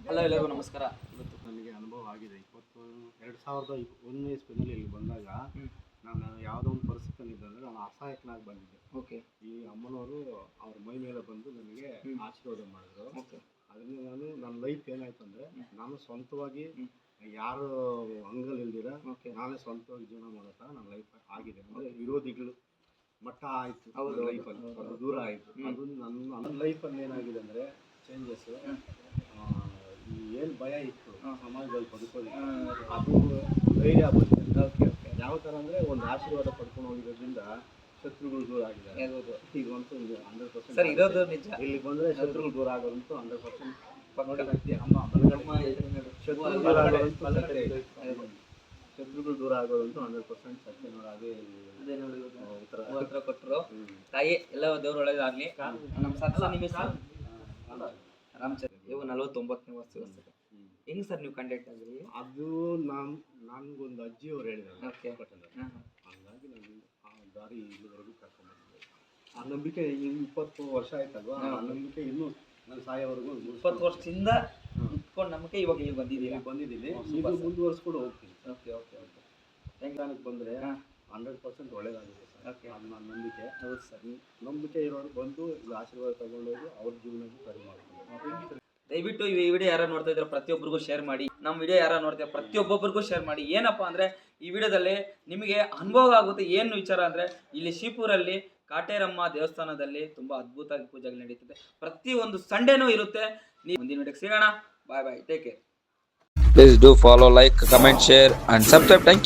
Hello ಎಲ್ಲರಿಗೂ ನಮಸ್ಕಾರ. ಇವತ್ತು ನನಗೆ ಅನುಭವ ಆಗಿದೆ. 2001ನೇ ಇಸ್ವಿನಲ್ಲಿ ಇಲ್ಲಿ ಬಂದಾಗ ನಾನು ಯಾವುದೋ ಒಂದು ಪರಿಸ್ಥಿತಿಯಲ್ಲಿದ್ದಂದರೆ ನಾನು ಅಸಹಾಯಕನಾಗಿ ಬಂದಿದ್ದೆ. ಓಕೆ. ಈ ಅಮ್ಮನವರು ಅವ್ರ ಮೈ ಮೇಲೆ ಬಂದು ನನಗೆ ಆಶೀರ್ವಾದ ಮಾಡಿದ್ರು. ಓಕೆ. ಅದರಿಂದ ನನ್ನ ಲೈಫ್ ಏನಾಯ್ತು ಅಂದರೆ, ನಾನು ಸ್ವಂತವಾಗಿ ಯಾರು ಅಂಗಲಿಲ್ದಿರ ನಾನೇ ಸ್ವಂತವಾಗಿ ಜೀವನ ಮಾಡೋ ಥರ ನನ್ನ ಲೈಫ್ ಆಗಿದೆ. ಅಂದರೆ ವಿರೋಧಿಗಳು ಮಟ್ಟ ಆಯಿತು ಲೈಫಲ್ಲಿ, ಅದು ದೂರ ಆಯಿತು. ಅದು ನನ್ನ ಲೈಫಲ್ಲಿ ಏನಾಗಿದೆ ಅಂದರೆ ಚೇಂಜಸ್. ಈ ಏನು ಭಯ ಇತ್ತು ಸಮಾಜದಲ್ಲಿ ಬದುಕೋದಕ್ಕೆ, ಅದು ಧೈರ್ಯ ಬಂದಿದೆ. Okay okay. ಯಾವ ಥರ ಅಂದರೆ ಒಂದು ಆಶೀರ್ವಾದ ಪಡ್ಕೊಂಡು ಹೋಗಿರೋದ್ರಿಂದ ಶತ್ರುಗಳು ದೂರ ಆಗಿದ್ದಾರೆ. ಈಗಂತೂ 100% ಸರ್ ಇರೋದು ನಿಜ. ಇಲ್ಲಿ ಬಂದರೆ ಶತ್ರುಗಳು ದೂರ ಆಗೋದಂತೂ 100% ಶತ್ರುಗಳು ದೂರ ಆಗೋದಂತೂ 100% ಸತ್ಯ ನೋಡಿ. ಅದೇ ಹತ್ರ ಕೊಟ್ಟರು ತಾಯಿ ಎಲ್ಲ ದೇವ್ರ ಒಳ್ಳೇದಾಗ್ಲಿ. ನಮ್ಮ ಸತ್ಸ ನಿಮಿಷ ರಾಮಚಂದ್ರ ಇವು 49ನೇ ವರ್ಷ. ಹೆಂಗ್ ಸರ್ ನೀವು ಕಂಡಕ್ಟ್ ಆಗಿರಿ? ಅದು ನನಗೊಂದು ಅಜ್ಜಿಯವ್ರು ಹೇಳಿದ್ರು. ಹಂಗಾಗಿ ನಾನು ಆ ದಾರಿ ಇಲ್ಲಿವರೆಗೂ ಕರ್ಕೊಂಡ್ಬಂದಿದ್ದೆ. ಆ ನಂಬಿಕೆ 20 ವರ್ಷ ಆಯ್ತಲ್ವಾ, ಆ ನಂಬಿಕೆ ಇನ್ನೂ ನಾನು ಸಾಯೋವರೆಗೂ 20 ವರ್ಷದಿಂದ ಇಟ್ಕೊಂಡು ನಂಬಿಕೆ ಇವಾಗ ಇಲ್ಲಿ ಬಂದಿದ್ದೀನಿ. ಇದು ಮುಂದುವರ್ಸ್ಕೊಂಡು ಹೋಗ್ತೀನಿ. Okay okay okay. ತೆಂಗಾನಕ್ಕೆ ಬಂದರೆ 100% ಒಳ್ಳೇದಾಗುತ್ತೆ ಸರ್. ಓಕೆ. ಅದು ನನ್ನ ನಂಬಿಕೆ. ಹೌದು ಸರ್. ನಂಬಿಕೆ ಇರೋರು ಬಂದು ಇಲ್ಲಿ ಆಶೀರ್ವಾದ ತಗೊಂಡೋಗಿ ಅವ್ರ ಜೀವನಕ್ಕೆ ಸರಿ ಮಾಡ್ತೀನಿ. ದಯವಿಟ್ಟು ಈ ವಿಡಿಯೋ ಯಾರು ನೋಡ್ತಾ ಇದ್ರೆ ಪ್ರತಿಯೊಬ್ಬರಿಗೂ ಶೇರ್ ಮಾಡಿ. ನಮ್ಮ ವಿಡಿಯೋ ಯಾರು ನೋಡ್ತಾರೆ ಪ್ರತಿಯೊಬ್ಬೊಬ್ಬರಿಗೂ ಶೇರ್ ಮಾಡಿ. ಏನಪ್ಪಾ ಅಂದರೆ ಈ ವಿಡಿಯೋದಲ್ಲಿ ನಿಮಗೆ ಅನುಭವ ಆಗುತ್ತೆ. ಏನು ವಿಚಾರ ಅಂದರೆ ಇಲ್ಲಿ ಶಿವಪುರಲ್ಲಿ ಕಾಟೇರಮ್ಮ ದೇವಸ್ಥಾನದಲ್ಲಿ ತುಂಬ ಅದ್ಭುತವಾಗಿ ಪೂಜೆಗಳು ನಡೀತದೆ. ಪ್ರತಿಯೊಂದು ಸಂಡೇನೂ ಇರುತ್ತೆ. ನೀವು ಮುಂದಿನ ವಿಡಿಯೋಕ್ಕೆ ಸಿಗೋಣ. Bye bye, take care. Please do follow, like, comment, share and subscribe. Thank you.